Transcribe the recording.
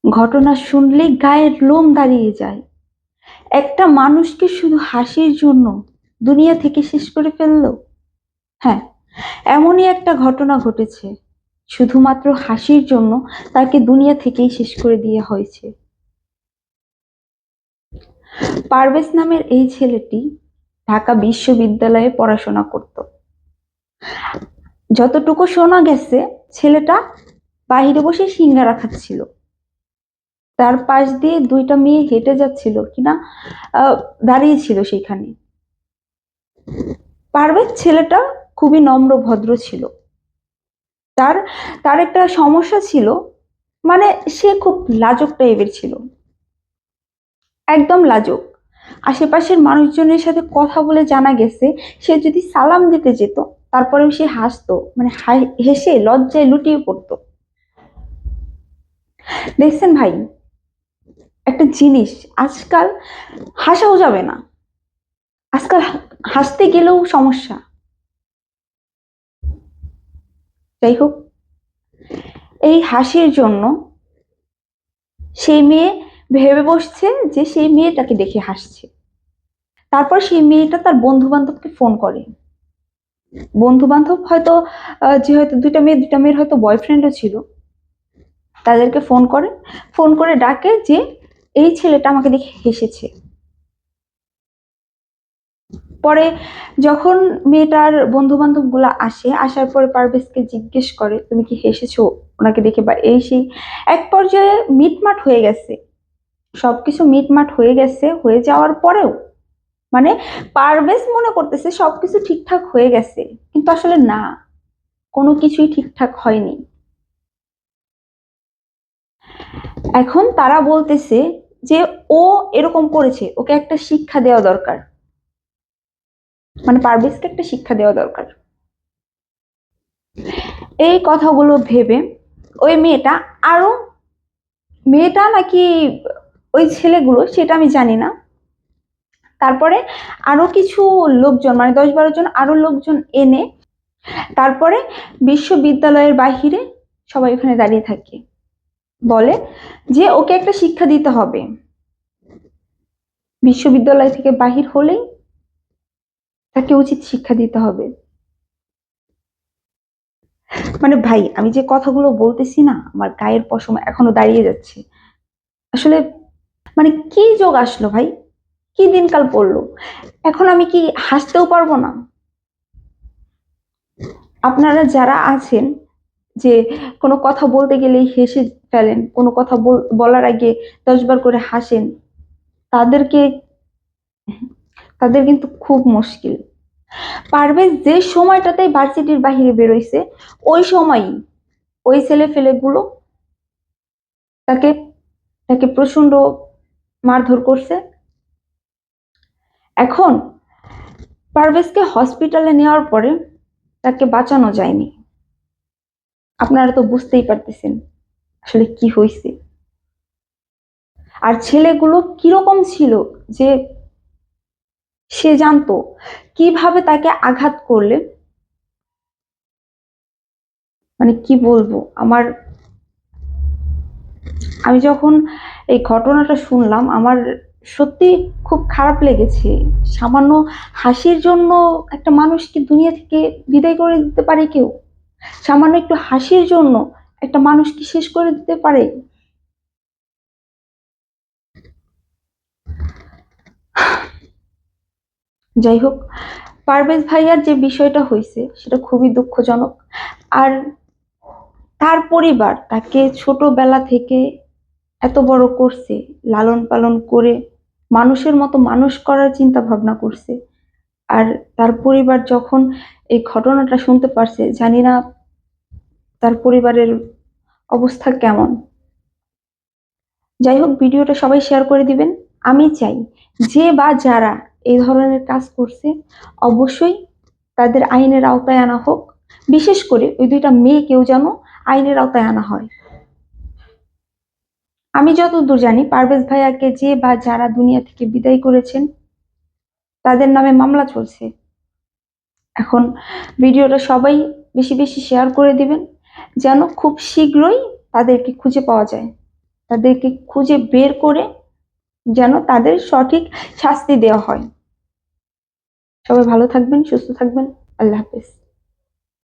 ঘটনা শুনলেই গায়ের লোম দাঁড়িয়ে যায়। একটা মানুষকে শুধু হাসির জন্য দুনিয়া থেকে শেষ করে ফেললো। হ্যাঁ, এমনই একটা ঘটনা ঘটেছে। শুধুমাত্র হাসির জন্য তাকে দুনিয়া থেকেই শেষ করে দেওয়া হয়েছে। পারভেজ নামের এই ছেলেটি ঢাকা বিশ্ববিদ্যালয়ে পড়াশোনা করত। যতটুকু শোনা গেছে, ছেলেটা বাহিরে বসে সিঙ্গারা খাচ্ছিল। তার পাশ দিয়ে দুইটা মেয়ে হেঁটে যাচ্ছিল কিনা দাঁড়িয়ে ছিল সেখানে। পারভেজ ছেলেটা খুবই নম্র ভদ্র ছিল। তার তার একটা সমস্যা ছিল, মানে সে খুব লাজুক টাইপের ছিল, একদম লাজুক। আশেপাশের মানুষজনের সাথে কথা বলে জানা গেছে, সে যদি সালাম দিতে যেত তারপরেও সে হাসতো, মানে হেসে লজ্জায় লুটিয়ে পড়তো। দেখছেন ভাই, একটা জিনিস, আজকাল হাসাও যাবে না, আজকাল হাসতে গেলেও সমস্যা। যাই হোক, এই হাসির জন্য সেই মেয়ে ভেবে বসছে যে সেই মেয়েটাকে দেখে হাসছে। তারপর সেই মেয়েটা তার বন্ধু বান্ধবকে ফোন করে। বন্ধু বান্ধব হয়তো যে হয়তো দুইটা মেয়ের হয়তো বয়ফ্রেন্ডও ছিল, তাদেরকে ফোন করে ডাকে যে এই ছেলেটা আমাকে দেখে হেসেছে। পরে যখন মেয়েটার বন্ধু বান্ধব গুলা আসার পরে পারভেজকে জিজ্ঞেস করে তুমি কি হেসেছো ওনাকে দেখে বা এই সেই। এক পর্যায়ে মিটমাট হয়ে গেছে, সবকিছু মিটমাট হয়ে গেছে। হয়ে যাওয়ার পরেও মানে পারভেজ মনে করতেছে সবকিছু ঠিকঠাক হয়ে গেছে, কিন্তু আসলে না, কোনো কিছুই ঠিকঠাক হয়নি। এখন তারা বলতেছে যে ও এরকম করেছে, ওকে একটা শিক্ষা দেওয়া দরকার, মানে পারভেজকে একটা শিক্ষা দেওয়া দরকার। এই কথাগুলো ভেবে ওই আরো মেয়েটা নাকি ওই ছেলেগুলো সেটা আমি জানি না, তারপরে আরো কিছু লোকজন, মানে 10-12 জন আরো লোকজন এনে তারপরে বিশ্ববিদ্যালয়ের বাহিরে সবাই ওখানে দাঁড়িয়ে থাকে, বলে যে ওকে একটা শিক্ষা দিতে হবে, বিশ্ববিদ্যালয় থেকে বাহির হলেই তাকে উচিত শিক্ষা দিতে হবে। মানে ভাই, আমি যে কথাগুলো বলতেছি না, আমার গায়ের পশম এখনো দাঁড়িয়ে যাচ্ছে। আসলে মানে কি যোগ আসলো ভাই, কি দিনকাল পড়লো, এখন আমি কি হাসতেও পারবো না? আপনারা যারা আছেন যে কোনো কথা বলতে গেলেই হেসে ফেলেন, কোনো কথা বলার আগে 10 বার করে হাসেন, তাদেরকে তাদের কিন্তু খুব মুশকিল। পারভেজ যে সময়টাতে ভার্সিটির বাহিরে বেরোইছে, ওই সময়ই ওই ছেলে ফেলেগুলো তাকে তাকে প্রচন্ড মারধর করছে। এখন পারভেজকে হসপিটালে নেওয়ার পরে তাকে বাঁচানো যায়নি। আপনারা তো বুঝতেই পারতেছেন আসলে কি হয়েছে। আর ছেলেগুলো কিরকম ছিল যে সে জানতো কিভাবে তাকে আঘাত করলে, মানে কি বলবো, আমি যখন এই ঘটনাটা শুনলাম আমার সত্যি খুব খারাপ লেগেছে। সামান্য হাসির জন্য একটা মানুষকে দুনিয়া থেকে বিদায় করে দিতে পারে কেউ? সামান্য একটু হাসির জন্য একটা মানুষকে শেষ করে দিতে পারে? যাই হোক, পারভেজ ভাইয়ার যে বিষয়টা হয়েছে সেটা খুবই দুঃখজনক। আর তার পরিবার তাকে ছোটবেলা থেকে এত বড় করছে, লালন পালন করে মানুষের মতো মানুষ করার চিন্তা ভাবনা করছে। আর তার পরিবার যখন এই ঘটনাটা শুনতে পারছে, জানি না তার পরিবারের অবস্থা কেমন। যাই হোক, ভিডিওটা সবাই শেয়ার করে দিবেন। আমি চাই যে বা যারা এই ধরনের কাজ করছে অবশ্যই তাদের আইনের আওতায় আনা হোক। বিশেষ করে ওই দুইটা মেয়েকেও যেন আইনের আওতায় আনা হয়। আমি যতদূর জানি পারভেজ ভাইয়াকে যে বা যারা দুনিয়া থেকে বিদায় করেছেন তাদের নামে মামলা চলছে। এখন ভিডিওটা সবাই বেশি বেশি শেয়ার করে দিবেন যেন খুব শীঘ্রই তাদেরকে খুঁজে পাওয়া যায়। তাদেরকে খুঁজে বের করে যেন তাদের সঠিক শাস্তি দেওয়া হয়। সবাই ভালো থাকবেন, সুস্থ থাকবেন। আল্লাহ হাফেজ।